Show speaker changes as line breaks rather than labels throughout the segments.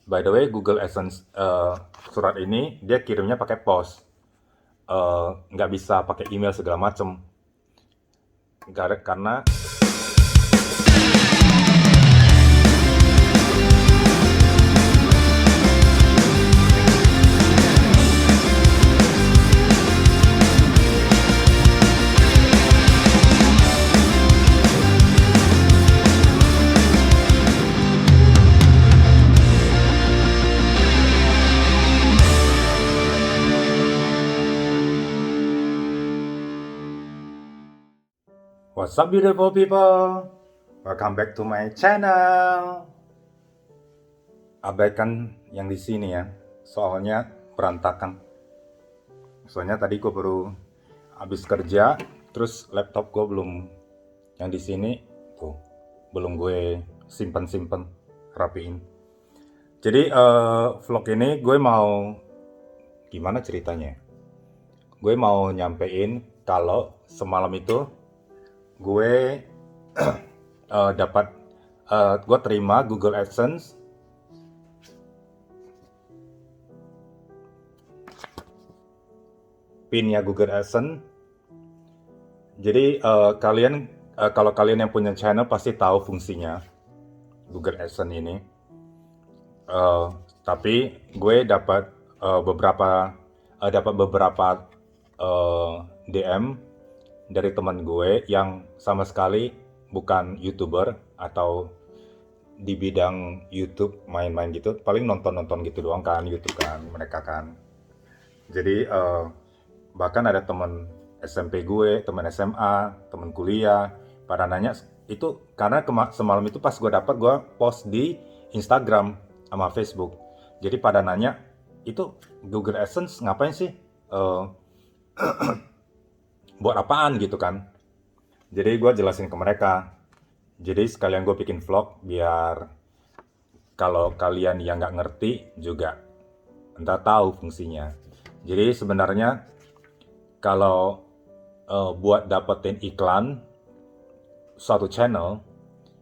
By the way, Google Adsense surat ini dia kirimnya pakai pos, nggak bisa pakai email segala macem. Karena What's up beautiful people? Welcome back to my channel. Abaikan yang di sini ya, soalnya berantakan. Soalnya tadi gue baru habis kerja, terus laptop gue belum, yang di sini tuh belum gue simpen rapiin. Jadi vlog ini gue mau gimana ceritanya? Gue mau nyampein kalau semalam itu gue dapat gue terima Google AdSense pinnya Google AdSense. Jadi kalau kalian yang punya channel pasti tahu fungsinya Google AdSense ini. Tapi gue dapat beberapa DM dari teman gue yang sama sekali bukan YouTuber atau di bidang YouTube main-main gitu, paling nonton-nonton gitu doang kan YouTube kan mereka kan. Jadi bahkan ada teman SMP gue, teman SMA, teman kuliah pada nanya itu karena semalam itu pas gue dapat gue post di Instagram sama Facebook. Jadi pada nanya itu Google AdSense ngapain sih? Buat apaan gitu kan? Jadi gue jelasin ke mereka. Jadi sekalian gue bikin vlog biar kalau kalian yang nggak ngerti juga entah tahu fungsinya. Jadi sebenarnya kalau buat dapetin iklan suatu channel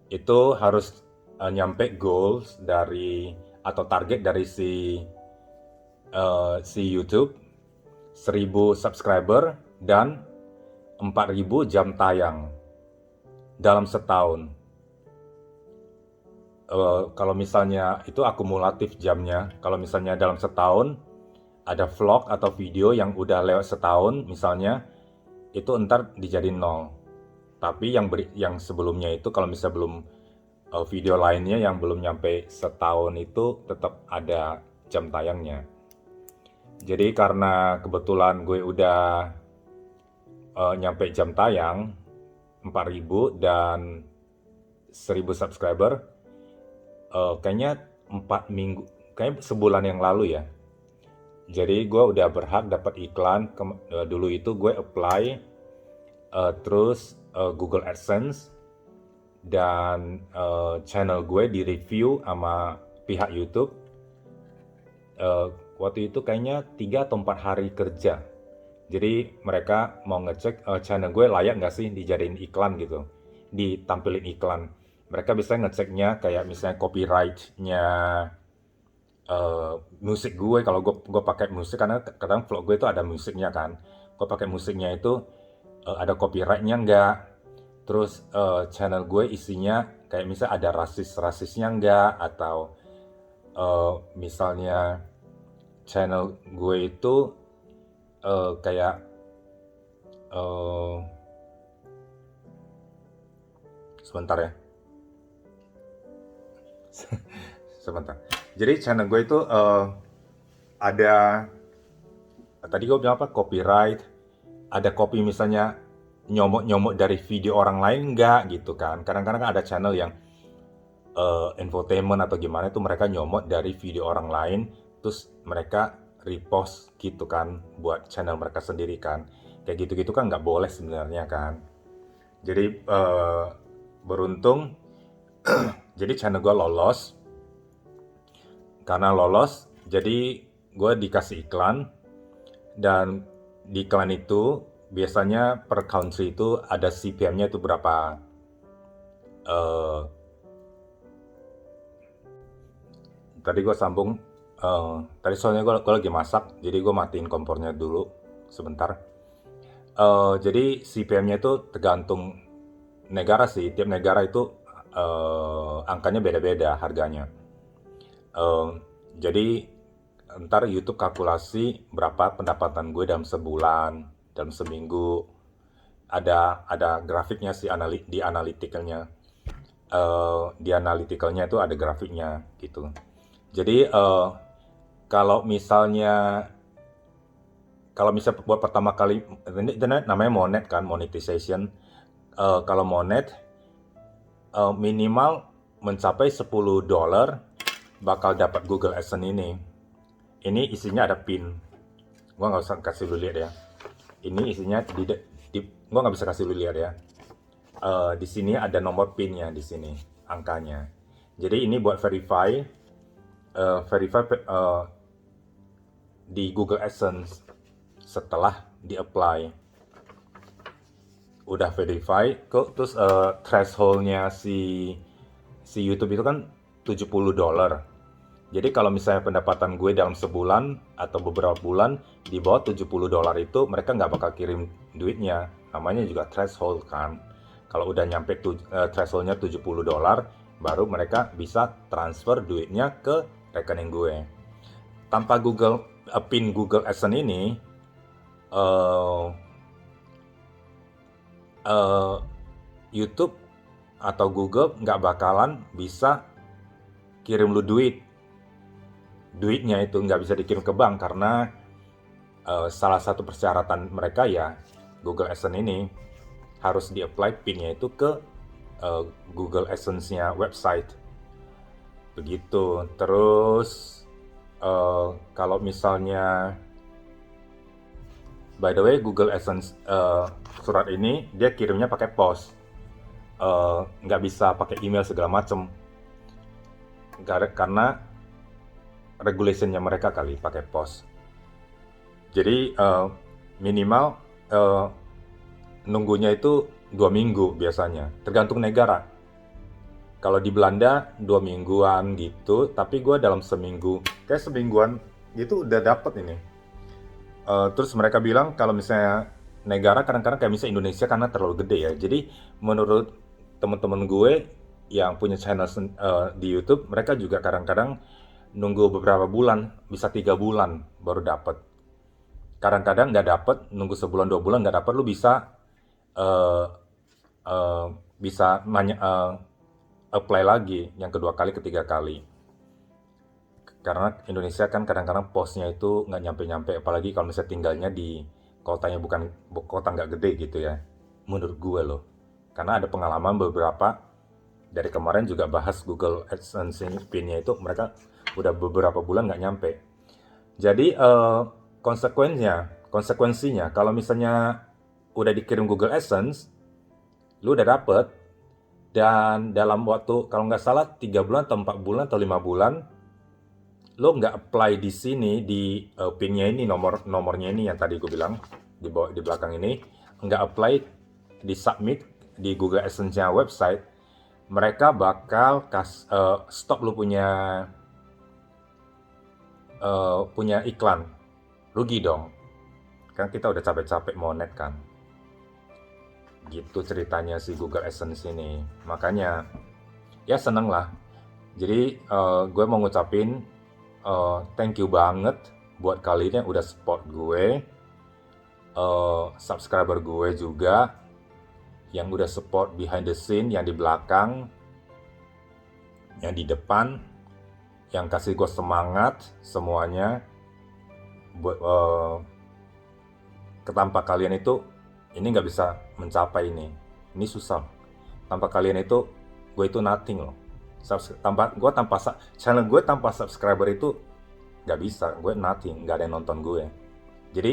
itu harus nyampe goals dari atau target dari si YouTube 1000 subscriber dan 4000 jam tayang dalam setahun. Kalau misalnya itu akumulatif jamnya, kalau misalnya dalam setahun ada vlog atau video yang udah lewat setahun misalnya, itu ntar dijadiin 0. Tapi yang sebelumnya itu kalau misalnya belum video lainnya yang belum nyampe setahun itu tetap ada jam tayangnya. Jadi karena kebetulan gue udah nyampe jam tayang 4000 dan 1000 subscriber, kayaknya 4 minggu, kayaknya sebulan yang lalu ya. Jadi gue udah berhak dapat iklan. Dulu itu gue apply terus Google AdSense dan channel gue di review sama pihak YouTube. Waktu itu kayaknya 3 atau 4 hari kerja. Jadi mereka mau ngecek channel gue layak nggak sih dijadiin iklan gitu, ditampilin iklan. Mereka bisa ngeceknya kayak misalnya copyright-nya musik gue. Kalau gue pakai musik, karena kadang vlog gue itu ada musiknya kan. Gue pakai musiknya itu ada copyright-nya nggak. Terus channel gue isinya kayak misalnya ada rasis-rasisnya nggak, atau misalnya channel gue itu kayak sebentar ya. Sebentar. Jadi channel gue itu ada, tadi gue bilang apa, copyright, ada copy misalnya nyomot-nyomot dari video orang lain nggak gitu kan. Kadang-kadang kan ada channel yang infotainment atau gimana itu mereka nyomot dari video orang lain, terus mereka repost gitu kan buat channel mereka sendiri kan. Kayak gitu-gitu kan nggak boleh sebenarnya kan. Jadi beruntung jadi channel gue lolos. Karena lolos, jadi gue dikasih iklan. Dan di iklan itu biasanya per country itu ada CPM-nya itu berapa. tadi gue sambung. Tadi soalnya gue lagi masak, jadi gue matiin kompornya dulu sebentar. Jadi CPM-nya itu tergantung negara sih. Tiap negara itu angkanya beda-beda harganya. Eh, jadi ntar YouTube kalkulasi berapa pendapatan gue dalam sebulan, dalam seminggu. Ada grafiknya sih di analyticalnya. Di analyticalnya itu ada grafiknya gitu. Jadi kalau misalnya buat pertama kali, ini namanya monet kan, monetization. Kalau monet minimal mencapai $10 bakal dapat Google AdSense ini. Ini isinya ada pin. Gua nggak usah kasih lu lihat ya. Ini isinya gua nggak bisa kasih lu lihat ya. Di sini ada nomor pinnya di sini, angkanya. Jadi ini buat verify di Google AdSense setelah di-apply. Udah verify kok, terus thresholdnya si YouTube itu kan $70. Jadi kalau misalnya pendapatan gue dalam sebulan atau beberapa bulan di bawah $70 itu, mereka nggak bakal kirim duitnya. Namanya juga threshold kan. Kalau udah nyampe thresholdnya $70, baru mereka bisa transfer duitnya ke rekening gue. Tanpa pin Google AdSense ini, YouTube atau Google nggak bakalan bisa kirim lu duitnya itu nggak bisa dikirim ke bank, karena salah satu persyaratan mereka ya Google AdSense ini harus di-apply PIN-nya itu ke Google AdSense-nya website begitu. Terus kalau misalnya, by the way, Google AdSense surat ini dia kirimnya pakai pos, nggak bisa pakai email segala macem, karena regulationnya mereka kali pakai pos. Jadi minimal nunggunya itu 2 minggu biasanya, tergantung negara. Kalau di Belanda 2 mingguan gitu, tapi gue dalam kayak semingguan gitu udah dapet ini. Terus mereka bilang kalau misalnya negara kadang-kadang kayak misalnya Indonesia karena terlalu gede ya. Jadi menurut teman-teman gue yang punya channel di YouTube, mereka juga kadang-kadang nunggu beberapa bulan, bisa 3 bulan baru dapet. Kadang-kadang nggak dapet, nunggu sebulan 2 bulan nggak dapet, lu bisa apply lagi yang kedua kali, ketiga kali. Karena Indonesia kan kadang-kadang posnya itu nggak nyampe-nyampe, apalagi kalau misalnya tinggalnya di kotanya bukan kota nggak gede gitu ya. Menurut gue loh, karena ada pengalaman beberapa dari kemarin juga bahas Google AdSense PIN-nya itu mereka udah beberapa bulan nggak nyampe. Jadi konsekuensinya kalau misalnya udah dikirim Google AdSense, lu udah dapet, dan dalam waktu kalau nggak salah 3 bulan atau 4 bulan atau 5 bulan, lo nggak apply di sini di PIN-nya ini, nomornya ini yang tadi gue bilang di belakang ini, nggak apply di submit di Google AdSense-nya website, mereka bakal stop lo punya iklan. Rugi dong, kan kita udah capek-capek monet kan. Gitu ceritanya si Google AdSense ini. Makanya ya seneng lah. Jadi gue mau ngucapin thank you banget buat kalian yang udah support gue, subscriber gue juga yang udah support behind the scene, yang di belakang, yang di depan, yang kasih gue semangat semuanya. Buat tanpa kalian itu ini nggak bisa mencapai ini susah. Tanpa kalian itu gue itu nothing loh. Channel gue tanpa subscriber itu nggak bisa, gue nothing, nggak ada yang nonton gue. Jadi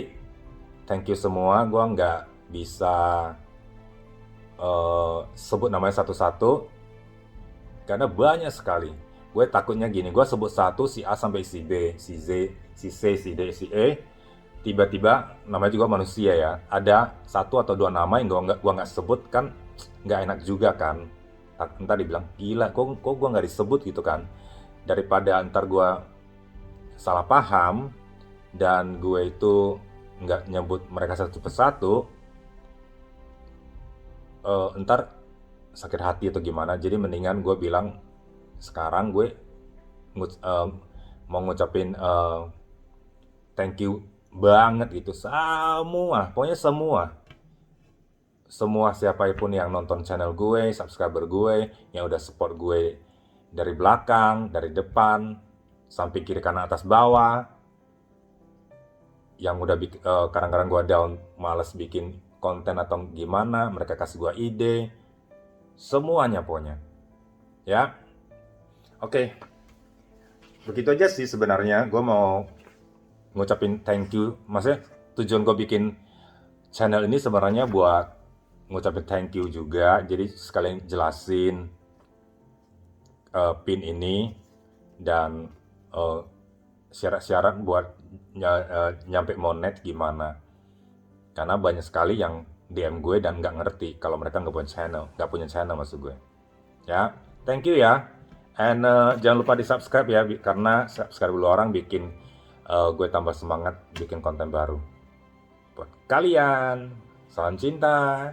thank you semua, gue nggak bisa sebut namanya satu-satu karena banyak sekali. Gue takutnya gini, gue sebut satu, si A sampai si B, si Z, si C, si D, si E, tiba-tiba namanya juga manusia ya, ada 1 atau 2 nama yang gue nggak sebut kan, nggak enak juga kan. Ntar dibilang gila, kok gue nggak disebut gitu kan. daripada ntar gue salah paham dan gue itu nggak nyebut mereka satu persatu, ntar sakit hati atau gimana. Jadi mendingan gue bilang sekarang gue mau ngucapin thank you banget gitu semua, pokoknya semua siapapun yang nonton channel gue, subscriber gue, yang udah support gue dari belakang, dari depan, sampai kiri kanan atas bawah, yang udah kadang-kadang gue down, males bikin konten atau gimana, mereka kasih gue ide, semuanya pokoknya. Ya, oke. Begitu aja sih sebenarnya, gue mau ngucapin thank you. Maksudnya tujuan gue bikin channel ini sebenarnya buat ngucapin thank you juga. Jadi sekalian jelasin pin ini dan syarat-syarat buat nyampe monet gimana. Karena banyak sekali yang DM gue dan nggak ngerti kalau mereka nggak punya channel maksud gue. Ya, thank you ya. And jangan lupa di subscribe ya, karena subscribe dulu orang bikin gue tambah semangat bikin konten baru. Buat kalian, salam cinta.